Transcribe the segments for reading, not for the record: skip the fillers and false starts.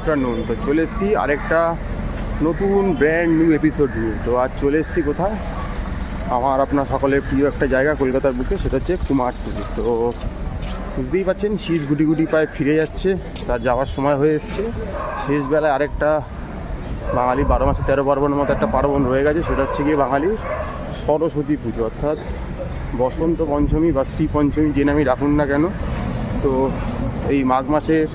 Afternoon. তো চলে এসেছি আরেকটা নতুন ব্র্যান্ড নিউ এপিসোড নিয়ে। তো আজ চলে এসেছি কোথায়, আমার আপনার সকলের প্রিয় একটা জায়গা কলকাতার বুকে, সেটা হচ্ছে কুমারটুলি। তো বুঝতেই পারছেন শীত গুটি গুটি পায়ে ফিরে যাচ্ছে, তার যাওয়ার সময় হয়ে এসছে। শেষবেলায় আরেকটা বাঙালি 12 মাসে 13 পার্বণের মতো একটা পার্বণ রয়ে গেছে, সেটা হচ্ছে গিয়ে বাঙালির সরস্বতী পুজো, অর্থাৎ বসন্ত পঞ্চমী বা শ্রী পঞ্চমী যে নামই রাখুন না কেন। তো এই মাঘ মাসের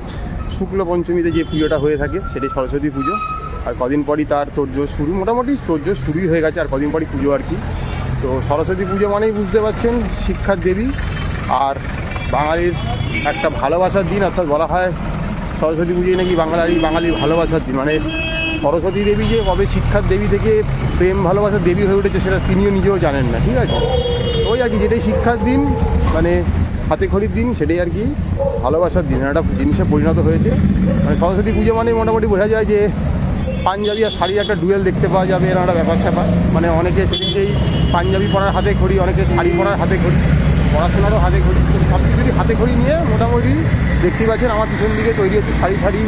শুক্ল পঞ্চমীতে যে পুজোটা হয়ে থাকে সেটাই সরস্বতী পুজো। আর কদিন পরই তার তোড়জোড় শুরু, মোটামুটি তোড়জোড় শুরুই হয়ে গেছে, আর কদিন পরই পুজো আর কি। তো সরস্বতী পুজো মানেই বুঝতে পারছেন শিক্ষার দেবী আর বাঙালির একটা ভালোবাসার দিন, অর্থাৎ বলা হয় সরস্বতী পুজোয় নাকি বাঙালির ভালোবাসার দিন। মানে সরস্বতী দেবী যে কবে শিক্ষার দেবী থেকে প্রেম ভালোবাসার দেবী হয়ে উঠেছে সেটা তিনিও নিজেও জানেন না, ঠিক আছে। ওই আর কি, যেটাই শিক্ষার দিন মানে হাতে খড়ির দিন, সেটাই আর কি ভালোবাসার দিন একটা জিনিসে পরিণত হয়েছে। মানে সরস্বতী পুজো মানে মোটামুটি বোঝা যায় যে পাঞ্জাবি আর শাড়ির একটা ডুয়েল দেখতে পাওয়া যাবে, এরকম একটা ব্যাপার স্যাপার। মানে অনেকে সেদিনকেই পাঞ্জাবি পরার হাতে খড়ি, অনেকে শাড়ি পরার হাতে খড়ি, পড়াশোনারও হাতে খড়ি, সব কিছুরই হাতে খড়ি নিয়ে মোটামুটি দেখতেই পাচ্ছেন আমার পিছন দিকে তৈরি হচ্ছে সারি সারি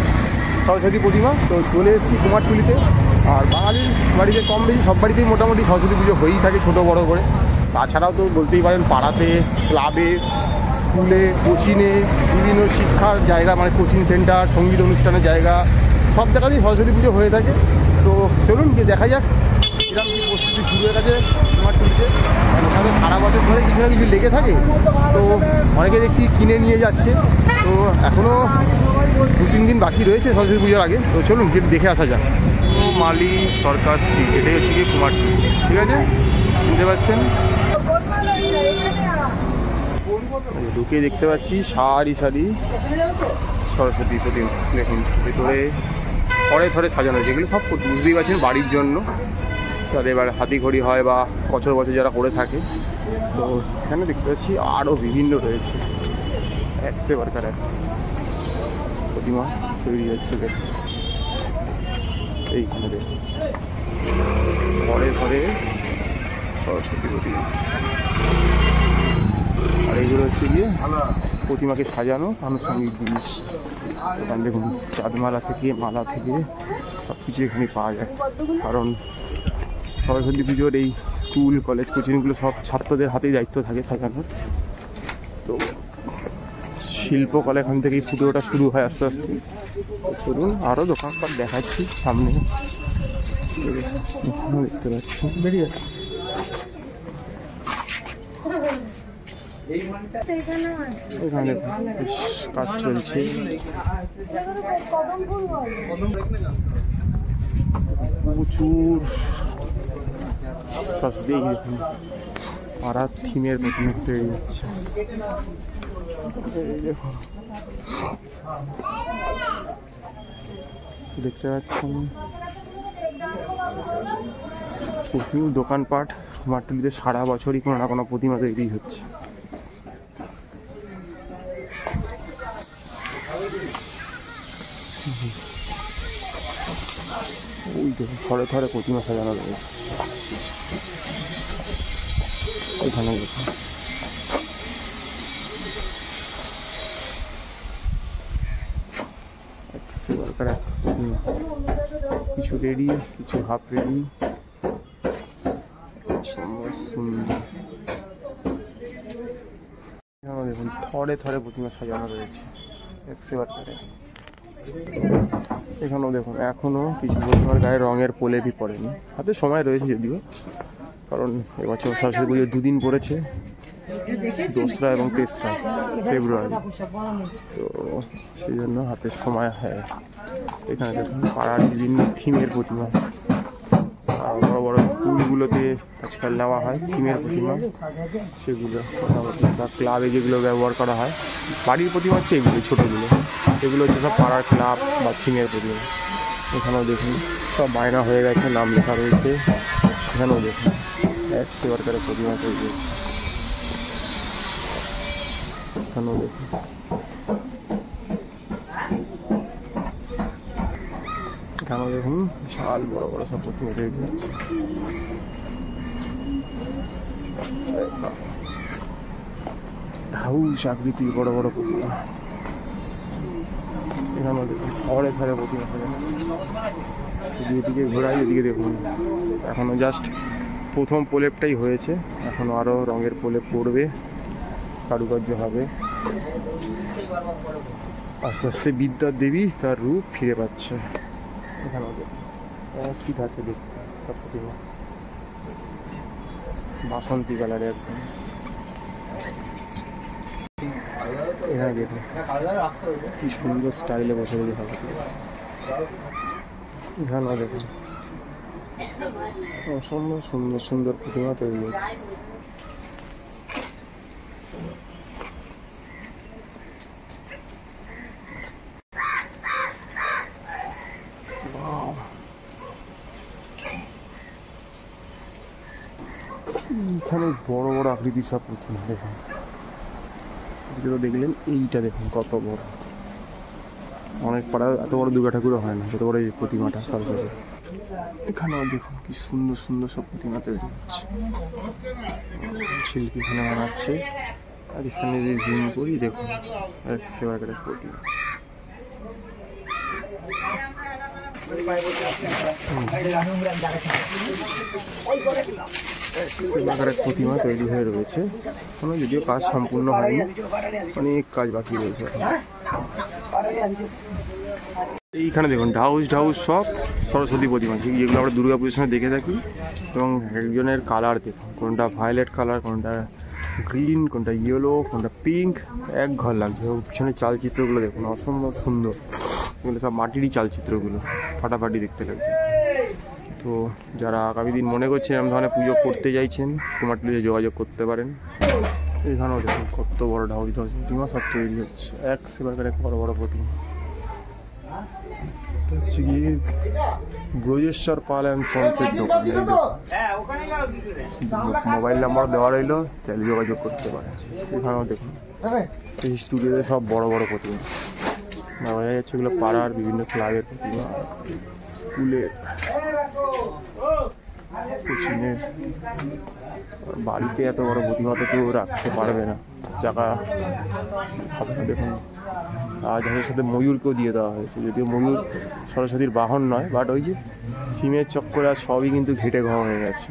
সরস্বতী প্রতিমা। তো চলে এসেছি কুমারটুলিতে। আর বাঙালির বাড়িতে কম বেশি সব বাড়িতেই মোটামুটি সরস্বতী পুজো হয়েই থাকে ছোটো বড়ো করে। তাছাড়াও তো বলতেই পারেন পাড়াতে, ক্লাবে, স্কুলে, কোচিংয়ে, বিভিন্ন শিক্ষার জায়গা মানে কোচিং সেন্টার, সঙ্গীত অনুষ্ঠানের জায়গা, সব জায়গাতেই সরস্বতী পুজো হয়ে থাকে। তো চলুন গিয়ে দেখা যাক এরকম কি প্রস্তুতি শুরু হয়ে গেছে কুমারটুলিতে। মানে ওখানে সারা বছর ধরে কিছু না কিছু লেগে থাকে, তো অনেকে দেখছি কিনে নিয়ে যাচ্ছে। তো এখনও 2-3 দিন বাকি রয়েছে সরস্বতী পুজোর আগে। তো চলুন গিয়ে দেখে আসা যাক। মালি সরকার স্ট্রিট, এটাই হচ্ছে গিয়ে কুমারটুলি, ঠিক আছে, শুনতে পাচ্ছেন। ঢুকে দেখতে পাচ্ছি সারি সারি সরস্বতী প্রতিমা। দেখুন ভেতরে থরে থরে সাজানো, যেগুলো সব বুঝতেই পারছেন বাড়ির জন্য, তাদের এবার হাতি ঘড়ি হয় বা বছর বছর যারা করে থাকে। তো এখানে দেখতে পাচ্ছি আরও বিভিন্ন রয়েছে, একসে বারকার এক প্রতিমা তৈরি হচ্ছে। দেখুন এইখানে দেখুন ঘরে ঘরে সরস্বতী প্রতিমা। আর এইগুলো হচ্ছে গিয়ে প্রতিমাকে সাজানো আনুষঙ্গিক জিনিস। এখানে দেখুন চাঁদমালা থেকে মালা থেকে সব কিছু এখানে পাওয়া যায়। কারণ সরস্বতী পুজোর এই স্কুল কলেজ কোচিংগুলো সব ছাত্রদের হাতেই দায়িত্ব থাকে সাজানোর। তো শিল্পকলা এখান থেকেই ফুটে ওঠা শুরু হয় আস্তে আস্তে। চলুন আরও দোকানপাট দেখাচ্ছি সামনে, দেখতে পাচ্ছি বেরিয়ে এখানে কাজ চলছে। প্রচুর সরস্বতী পাড়ার থিমের প্রতিমা তৈরি হচ্ছে। দেখতে পাচ্ছেন প্রচুর দোকানপাট। কুমারটুলিতে সারা বছরই কোনো না কোনো প্রতিমা তৈরি হচ্ছে। ওই দেখুন থরে থরে প্রতিমা সাজানো রয়েছে এখানে। দেখুন কিছু রেডি, কিছু হাফ রেডি, সুন্দর। দেখুন থরে থরে প্রতিমা সাজানো রয়েছে একশো বারকারে। এখানেও দেখুন এখনও কিছু প্রতিমার গায়ে রঙের প্রলেপই পড়েনি, হাতে সময় রয়েছে যদিও, কারণ এবছর সরস্বতী পুজো 2 দিন পড়েছে, 2রা এবং 3রা ফেব্রুয়ারি। তো সেই জন্য হাতে সময় হয়। এখানে দেখুন পাড়ার বিভিন্ন থিমের প্রতিমা, বড় বড় স্কুলগুলোতে আজকাল নেওয়া হয় থিমের প্রতিমা, সেগুলো মোটামুটি বা ক্লাবে যেগুলো ব্যবহার করা হয়। বাড়ির প্রতিমা হচ্ছে এগুলো ছোটোগুলো, এগুলো হচ্ছে সব পাড়ার ক্লাব বা থিমের প্রতিমা। এখানেও দেখুন সব বায়না হয়ে গেছে, নাম লেখা রয়েছে। এখানেও দেখুন একশো বারকারের প্রতিমা তৈরি। এখানেও দেখুন এখানেও দেখুন বিশাল বড় বড় সব প্রতিমা তৈরি হচ্ছে। হাউস আকৃতির বড় বড় প্রতিমা। এখানে দেখুন শহরের ধারে প্রতিমা থাকে, যদি এদিকে ঘোরাই এদিকে দেখুন এখনও জাস্ট প্রথম প্রলেপটাই হয়েছে, এখনও আরও রঙের প্রলেপ পড়বে, কারুকার্য হবে। আস্তে আস্তে বিদ্যার দেবী তার রূপ ফিরে পাচ্ছে। এখানেও দেখুন ঠিক আছে দেখতে সব প্রতিমা বাসন্তী কালারে একদম। এখানে দেখুন কি সুন্দর স্টাইলে বসে রয়েছে ঠাকুরটি। এখানেও দেখুন অসম্ভব সুন্দর সুন্দর প্রতিমা তৈরি হচ্ছে। এখানে বড় বড় আকৃতি সব প্রতিমা দেখুন, তো দেখলেন এইটা দেখুন কত বড়, অনেক পাড়া এত বড় দুর্গা ঠাকুরও হয় না যত বড় এই প্রতিমাটা সরস্বতী। এখানেও দেখুন কি সুন্দর সুন্দর সব প্রতিমা তৈরি হচ্ছে, শিল্পী এখানে বানাচ্ছে। আর এখানে যদি জুম করি দেখুন এক সেবাকারের প্রতিমা, সেবাকারের প্রতিমা তৈরি হয়ে রয়েছে, কোনো যদিও কাজ সম্পূর্ণ হয়নি, অনেক কাজ বাকি রয়েছে। এইখানে দেখুন ঢাউস ঢাউস সব সরস্বতী প্রতিমা, যেগুলো আমরা দুর্গা পুজোর সময় দেখে থাকি, এবং একজনের কালার দেখুন, কোনটা ভায়োলেট কালার, কোনটা গ্রিন, কোনটা ইয়েলো, কোনটা পিঙ্ক, এক ঘর লাগছে। এবং পিছনের চালচিত্রগুলো দেখুন অসম্ভব সুন্দর, এগুলো সব মাটিরই চালচিত্রগুলো, ফাটাফাটি দেখতে লাগছে। তো যারা আগামী দিন মনে করছেন এরকম ধরনের পুজো করতে চাইছেন কুমারটুলিতে যোগাযোগ করতে পারেন। এখানেও দেখুন কত বড় ঢাউস ঢাউস প্রতিমা সব তৈরি হচ্ছে, এক সেবাকার এক বড় বড় প্রতিমা। হচ্ছে গিয়ে ব্রজেশ্বর পাল অ্যান্ড সন্সের দোকান, মোবাইল নাম্বার দেওয়া রইল, চাইলে যোগাযোগ করতে পারেন। এখানেও দেখুন এই স্টুডিওতে সব বড় বড় প্রতিমা বোঝা যাচ্ছে, এগুলো পাড়ার বিভিন্ন ক্লাবের প্রতিমা, স্কুলের, কোচিংয়ের। বাড়িতে এত বড় প্রতিমা তো কেউ রাখতে পারবে না, জায়গা আপনারা দেখুন। রাজহাঁসের সাথে ময়ূরকেও দিয়ে দেওয়া হয়েছে, যদিও ময়ূর সরস্বতীর বাহন নয়, বাট ওই যে থিমের চক্করে আর সবই কিন্তু ঘেটে ঘা হয়ে গেছে।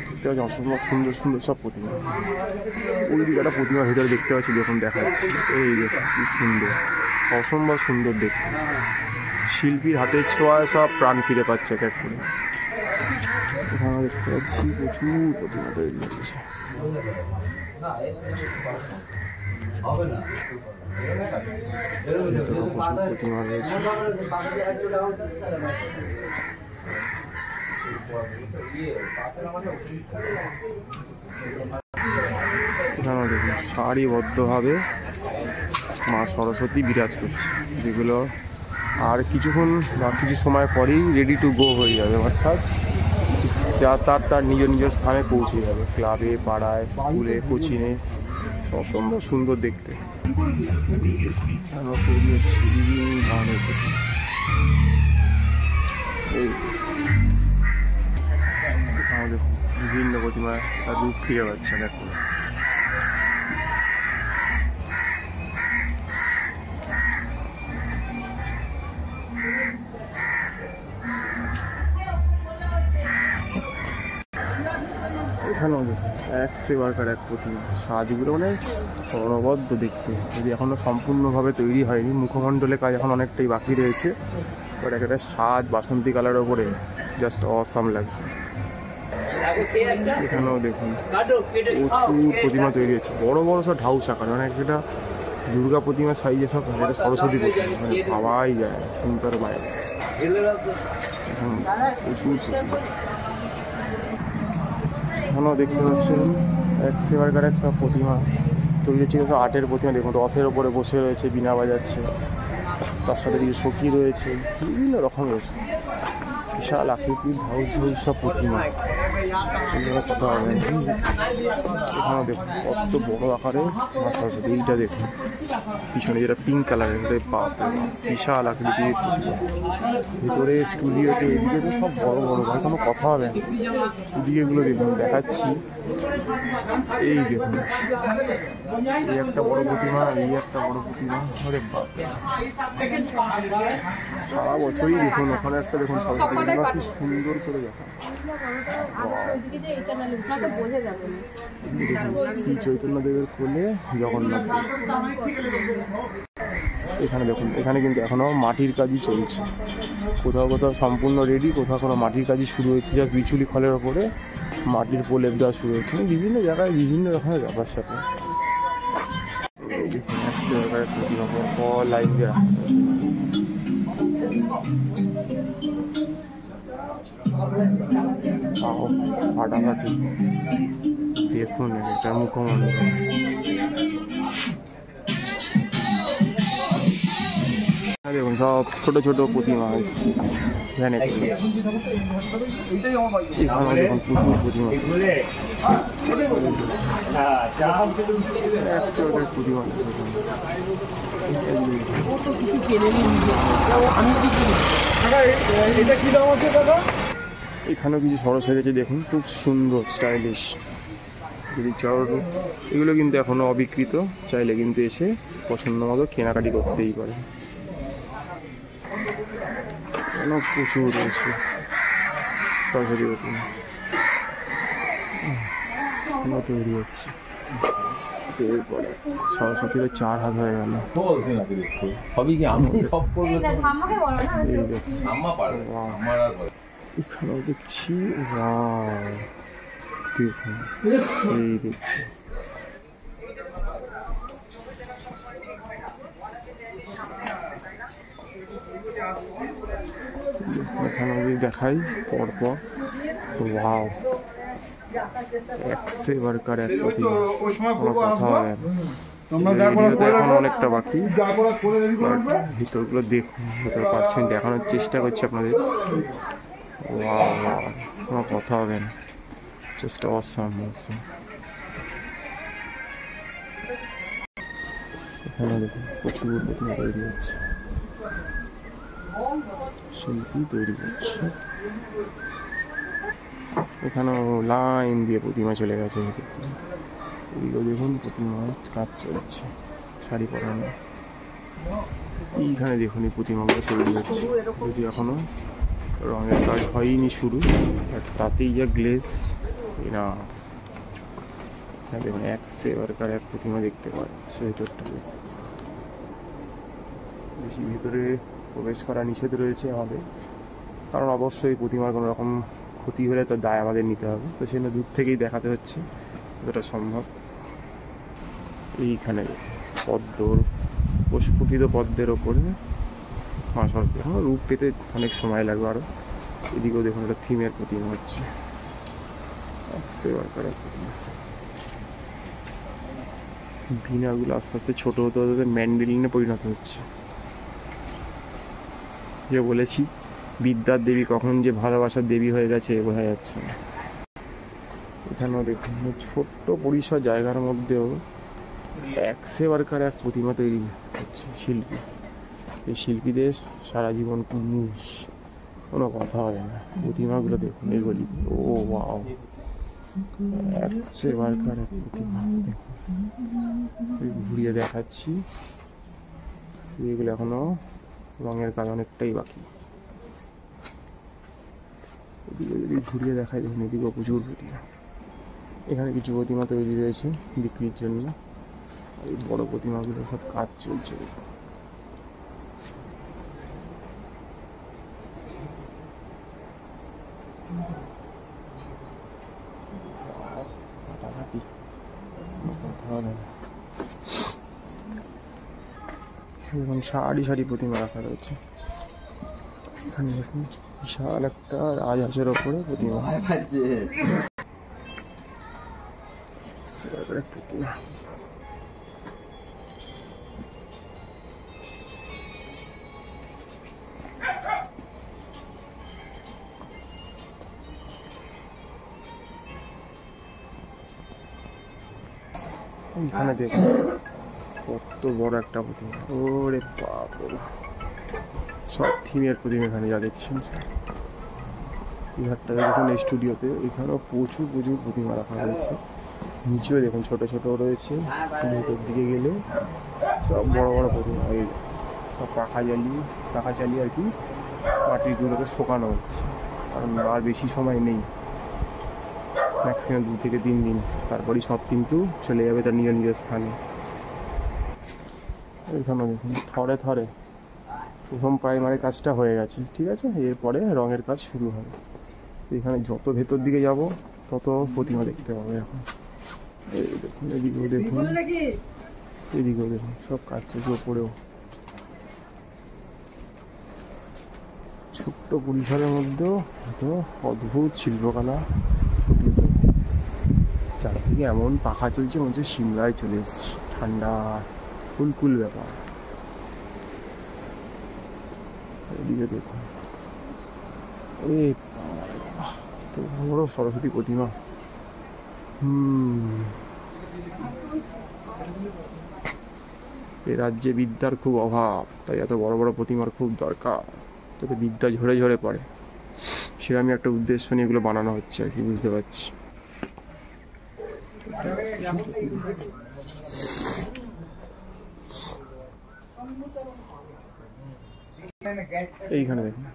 দেখতে পাচ্ছি অসম্ভব সুন্দর সুন্দর সব প্রতিমা। ওই দিকে একটা প্রতিমা ভিতরে দেখতে পাচ্ছি, দেখুন দেখাচ্ছি, এই দেখুন কি সুন্দর, অসম্ভব সুন্দর দেখতে। শিল্পীর হাতের ছোঁয়ায় সব প্রাণ ফিরে পাচ্ছে এক এক করে। এখানে দেখতে পাচ্ছি প্রচুর প্রতিমা তৈরি হচ্ছে। প্রচুর প্রতিমা রয়েছে। এখানে দেখুন সারিবদ্ধভাবে মা সরস্বতী বিরাজ করছে, যেগুলো আর কিছুক্ষণ বা কিছু সময় পরেই রেডি টু গো হয়ে যাবে, অর্থাৎ যা তার নিজ নিজ স্থানে পৌঁছে যাবে, ক্লাবে, পাড়ায়, স্কুলে, কোচিংয়ে। অসম্ভব সুন্দর দেখতে। তৈরি হচ্ছে বিভিন্ন ধরনের দেখুন বিভিন্ন প্রতিমায় তার রূপ ফিরে পাচ্ছে দেখুন। এখানেও দেখুন এক সেবাকার এক প্রতিমা, সাজগুলো মানে অনবদ্য দেখতে, যদি এখনও সম্পূর্ণভাবে তৈরি হয়নি, মুখমণ্ডলে কাজ এখন অনেকটাই বাকি রয়েছে, বাট একটা সাজ বাসন্তী কালারের ওপরে জাস্ট অসাম লাগছে। এখানেও দেখুন প্রচুর প্রতিমা তৈরি হচ্ছে, বড় বড় সব ঢাউস আকার, মানে একটা দুর্গা প্রতিমার সাইজে সব, একটা সরস্বতী প্রতিমা, মানে ভাবাই যায় চিন্তার বাইরে। এখন প্রচুর এখানেও দেখতে পাচ্ছেন এক সেবাকার এক সব প্রতিমা তৈরি হচ্ছে, সব আর্টের প্রতিমা। দেখুন রথের ওপরে বসে রয়েছে, বীণা বাজাচ্ছে, তার সাথে কিছু সখী রয়েছে, বিভিন্ন রকমের বিশাল আকৃতির ঢাউস ঢাউস সব প্রতিমা। কথা হবে এখানেও দেখুন কত বড় আকারে মা সরস্বতী। এইটা দেখুন পিছনে যেটা পিঙ্ক কালারের, বিশাল আকৃতির ভিতরে স্টুডিওতে, এদিকে তো সব বড় বড়, ভাই কোনো কথা হবে না। এদিকে এগুলো দেখুন দেখাচ্ছি, এই দেখুন এই একটা বড় প্রতিমা, এই একটা বড় প্রতিমা। আরে বাপ, সারা বছরই দেখুন ওখানে একটা দেখুন সরস্বতী প্রতিমা কি সুন্দর করে দেখা। শ্রী চৈতন্য দেবের কোলে জগন্নাথ। এখানে দেখুন, এখানে কিন্তু এখনো মাটির কাজই চলছে। কোথাও কোথাও সম্পূর্ণ রেডি, কোথাও কোনো মাটির কাজই শুরু হয়েছে। জাস্ট বিচুলি খলের ওপরে মাটির প্রলেপ দেওয়া শুরু হয়েছে। বিভিন্ন জায়গায় বিভিন্ন রকমের ব্যাপার স্যাপার। লাইন দেওয়া ফাটাফাটি দেখুন, এটা মুখমণ্ডল। দেখুন সব ছোট ছোট প্রতিমা হচ্ছে এখানে। দেখুন প্রচুর প্রতিমা, প্রতিমা। এখানেও কিছু সরস হয়ে গেছে দেখুন, খুব সুন্দর স্টাইলিশ। যদি চাও, এগুলো কিন্তু এখনো অবিকৃত, চাইলে কিন্তু এসে পছন্দ মতো কেনাকাটি করতেই পারে। প্রচুর রয়েছে সরস্বতী প্রতিমা তৈরি হচ্ছে। এরপরে সরস্বতীর 4 হাত হয়ে গেল। এখানেও দেখছি, দেখুন এই দেখুন, এখানে যদি দেখাই পরপর, ওয়াও, একবার এক প্রতিমা, কোনো কথা হবে এখন অনেকটা বাকি। ভিতরগুলো দেখুন, ভিতরে পাচ্ছেন, দেখানোর চেষ্টা করছি আপনাদের। ওয়াও, কোনো কথা হবে না, জাস্ট অসাম। এখানে দেখুন প্রচুর প্রতিমা তৈরি হচ্ছে, শিল্পী তৈরি করছে। এখানেও লাইন দিয়ে প্রতিমা চলে গেছে। এগুলো দেখুন প্রতিমার কাজ চলছে, শাড়ি পরানো। এইখানে দেখুন এই প্রতিমাগুলো তৈরি হচ্ছে, যদি এখনো রঙের কাজ হয়নি শুরু, তাতেই যা গ্লেজ না। দেখুন একেবারে এক প্রতিমা দেখতে পাচ্ছে। ভেতরটাকে বেশি ভিতরে প্রবেশ করা নিষেধ রয়েছে আমাদের, কারণ অবশ্যই প্রতিমার কোনো রকম ক্ষতি হলে তার দায় আমাদের নিতে হবে। তো সেজন্য দূর থেকেই দেখাতে হচ্ছে যতটা সম্ভব। এইখানে পদ্মর, প্রস্ফুটিত পদ্মের ওপরে মা সরস্বতী, এখন রূপ পেতে অনেক সময় লাগবে আরও। এদিকেও দেখুন একটা থিমের প্রতিমা হচ্ছে, প্রতিমা। ভিনাগুলো আস্তে আস্তে ছোটো হতে হতে ম্যান্ডেলিনে পরিণত হচ্ছে। যে বলেছি বিদ্যার দেবী কখন যে ভালোবাসার দেবী হয়ে গেছে বোঝা যাচ্ছে না। এখানেও দেখুন ছোট্ট পরিসর জায়গার মধ্যেও একেবারে এক প্রতিমা তৈরি হচ্ছে শিল্পী। এই শিল্পীদের সারা জীবন কোনো কথা হয় না। প্রতিমাগুলো দেখুন, এগুলি ও ওয়াও, একেবারে এক প্রতিমা। দেখুন ঘুরিয়ে দেখাচ্ছি, এগুলো এখনো রঙের কাজ অনেকটাই বাকি। এদিকে যদি ঘুরিয়ে দেখায়, দেখুন এদিকেও প্রচুর প্রতিমা। এখানে কিছু প্রতিমা তৈরি রয়েছে বিক্রির জন্য। এই বড় প্রতিমাগুলো সব কাজ চলছে দেখুন। দেখুন সারি সারি প্রতিমা রাখা রয়েছে। এখানে দেখুন বিশাল একটা রাজহাঁসের ওপরে প্রতিমা। প্রতিমা এখানে দেখুন কত বড় একটা প্রতিমা। ওরে বাপ, সব থিমের প্রতিমা এখানে যা দেখছেন। এই ঘাটটা দেখুন, এই স্টুডিওতে এখানেও প্রচুর প্রতিমা রাখা হয়েছে। নিচেও দেখুন ছোট ছোট রয়েছে, ভেতর দিকে গেলে সব বড় বড় প্রতিমা। এই সব পাখা চালিয়ে আর কি মাটিগুলোকে শোকানো হচ্ছে, কারণ আর বেশি সময় নেই, ম্যাক্সিমাম 2 থেকে 3 দিন, তারপরেই সব কিন্তু চলে যাবে তার নিজ নিজ স্থানে। এখানে দেখুন থরে থরে প্রথম প্রাইমারি কাজটা হয়ে গেছে, ঠিক আছে, এরপরে রঙের কাজ শুরু হবে। এখানে যত ভেতর দিকে যাব তত প্রতিমা দেখতে পাবে। এখন এই দেখুন, এদিকেও দেখুন, এদিকেও দেখুন, সব কাজ চলছে। ওপরেও ছোট্ট পরিসরের মধ্যেও এত অদ্ভুত শিল্পকলা, চারদিকে এমন পাখা চলছে মনে হচ্ছে সিমলায় চলে এসেছি, ঠান্ডা কুলকুল ব্যাপার। এদিকে দেখুন, তো বড় সরস্বতী প্রতিমা। এই রাজ্যে বিদ্যার খুব অভাব, তাই এত বড় বড় প্রতিমার খুব দরকার, তবে বিদ্যা ঝরে ঝরে পড়ে, সেরকমই একটা উদ্দেশ্য নিয়ে এগুলো বানানো হচ্ছে আর কি, বুঝতে পারছি। এইখানে দেখুন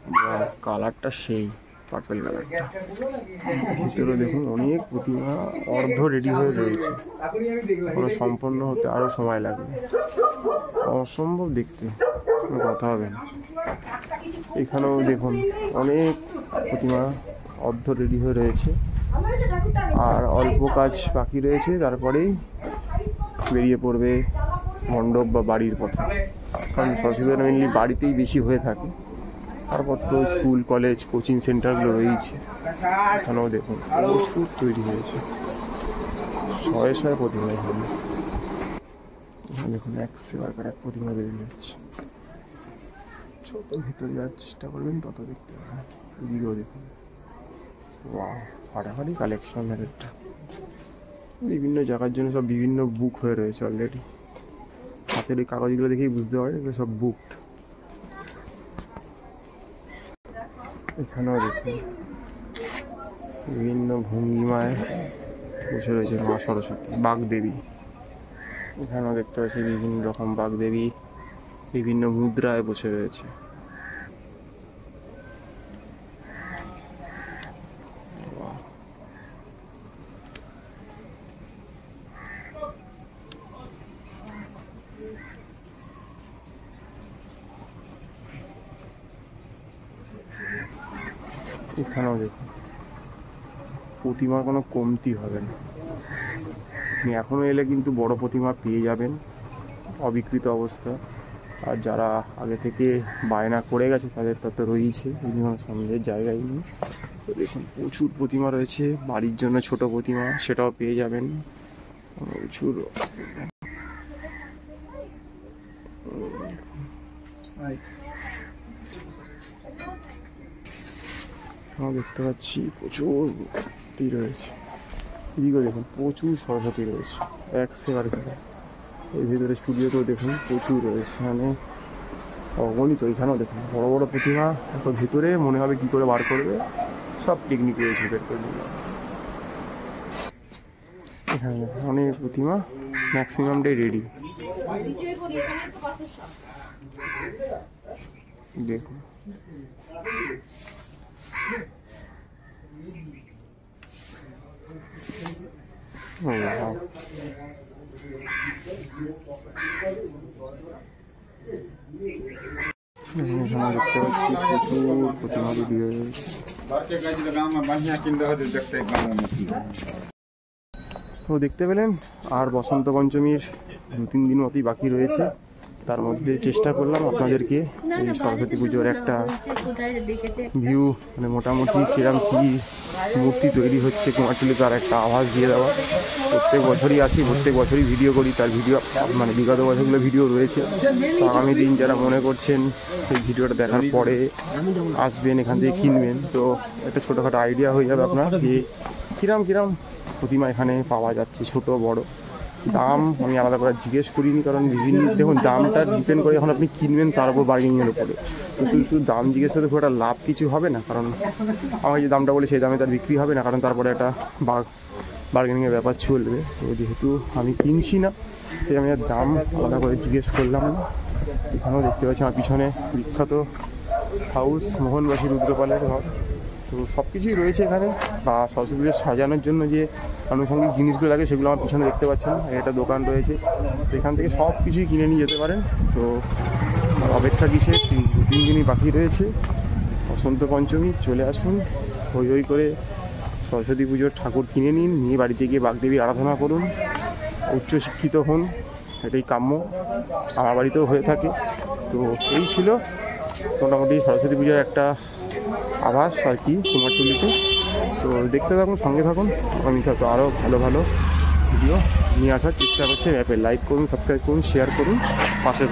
কালারটা সেই পার্পেল কালারটা, ভিতরে দেখুন অনেক প্রতিমা অর্ধ রেডি হয়ে রয়েছে, এখনো সম্পন্ন হতে আরো সময় লাগবে, অসম্ভব দেখতে, কোনো কথা হবে না। এখানেও দেখুন অনেক প্রতিমা অর্ধ রেডি হয়ে রয়েছে, আর অল্প কাজ বাকি রয়েছে, তারপরেই বেরিয়ে পড়বে মণ্ডপ বা বাড়ির পথে, কারণ সরস্বতী পূজা মেনলি বাড়িতেই বেশি হয়ে থাকে, তারপর তো স্কুল কলেজ কোচিং সেন্টারগুলো রয়েছে। এখানেও দেখুন প্রচুর তৈরি হয়েছে, শয়ে শয়ে প্রতিমা। এখানে দেখুন এক এক প্রতিমা তৈরি হচ্ছে, যত ভিতরে যাওয়ার চেষ্টা করবেন তত দেখতে পাবেন। এদিকেও দেখুন, ওয়াও, ফাটাফাটি কালেকশন একটা, বিভিন্ন জায়গার জন্য সব বিভিন্ন বুক হয়ে রয়েছে অলরেডি, হাতের ওই কাগজগুলো দেখেই বুঝতে পারেন এগুলো সব বুকড। এখানেও দেখুন বিভিন্ন ভঙ্গিমায় বসে রয়েছে মা সরস্বতী, বাগদেবী। এখানেও দেখতে পাচ্ছি বিভিন্ন রকম বাগদেবী বিভিন্ন মুদ্রায় বসে রয়েছে। এখানেও দেখুন প্রতিমার কোনো কমতি হবে না, আপনি এখনও এলে কিন্তু বড় প্রতিমা পেয়ে যাবেন অবিকৃত অবস্থা, আর যারা আগে থেকে বায়না করে গেছে তাদের তত রয়েছে, বিভিন্ন সন্দেহের জায়গায় নেই। তো দেখুন প্রচুর প্রতিমা রয়েছে, বাড়ির জন্য ছোট প্রতিমা সেটাও পেয়ে যাবেন প্রচুর। দেখতে পাচ্ছি প্রচুর মূর্তি রয়েছে, এদিকেও দেখুন প্রচুর সরস্বতী রয়েছে এক সেবার করে। এর ভিতরে স্টুডিওতেও দেখুন প্রচুর রয়েছে, মানে অগণিত। এখানেও দেখুন বড় বড় প্রতিমা, এত ভিতরে মনে হবে কি করে বার করবে, সব টেকনিক রয়েছে বের করে দিল। এখানে অনেক প্রতিমা ম্যাক্সিমামটাই রেডি, দেখুন। এখানে দেখতে পাচ্ছি প্রচুর প্রতিমা রেডি হয়ে রয়েছে। তো দেখতে পেলেন, আর বসন্ত পঞ্চমীর 2-3 দিন মতোই বাকি রয়েছে, তার মধ্যে চেষ্টা করলাম আপনাদেরকে এই সরস্বতী পুজোর একটা ভিউ, মানে মোটামুটি কিরম কি মূর্তি তৈরি হচ্ছে কুমারটুলি তার একটা আভাস দিয়ে দেওয়া। প্রত্যেক বছরই আসি, প্রত্যেক বছরই ভিডিও করি, তার ভিডিও মানে বিগত বছরগুলো ভিডিও রয়েছে। তো আগামী দিন যারা মনে করছেন সেই ভিডিওটা দেখার পরে আসবেন, এখান থেকে কিনবেন, তো একটা ছোটোখাটো আইডিয়া হয়ে যাবে আপনার যে কিরম প্রতিমা এখানে পাওয়া যাচ্ছে, ছোট বড়। দাম আমি আলাদা করে জিজ্ঞেস করিনি, কারণ বিভিন্ন দেখুন দামটা ডিপেন্ড করে যখন আপনি কিনবেন তার উপর বার্গেনিংয়ের উপরে। তো শুধু দাম জিজ্ঞেস করতে খুব একটা লাভ কিছু হবে না, কারণ আমাকে যে দামটা বলে সেই দামে তার বিক্রি হবে না, কারণ তারপরে একটা বার্গেনিংয়ের ব্যাপার চলবে। তো যেহেতু আমি কিনছি না, তাই আমি আর দাম আলাদা করে জিজ্ঞেস করলাম না। এখানেও দেখতে পাচ্ছি আমার পিছনে বিখ্যাত হাউস মোহনবাসী রুদ্রপালের ঘর। তো সব কিছুই রয়েছে এখানে, বা সরস্বতী পুজোর সাজানোর জন্য যে আনুষঙ্গিক জিনিসগুলো লাগে সেগুলো আমার পিছনে দেখতে পাচ্ছেন। একটা দোকান রয়েছে, তো এখান থেকে সব কিছুই কিনে নিয়ে যেতে পারেন। তো অপেক্ষা কিসে, 3 দিনই বাকি রয়েছে। বসন্ত পঞ্চমী, চলে আসুন, হই হই করে সরস্বতী পুজোর ঠাকুর কিনে নিন, নিয়ে বাড়িতে গিয়ে বাগদেবীর আরাধনা করুন, উচ্চশিক্ষিত হন, এটাই কাম্য, আমার বাড়িতেও হয়ে থাকে। তো এই ছিল মোটামুটি সরস্বতী পুজোর একটা আভাস আর কি কুমারটুলিতে। তো দেখতে থাকুন, সঙ্গে থাকুন, আমি তো আরও ভালো ভালো ভিডিও নিয়ে আসার চেষ্টা করছি। অ্যাপে লাইক করুন, সাবস্ক্রাইব করুন, শেয়ার করুন, পাশে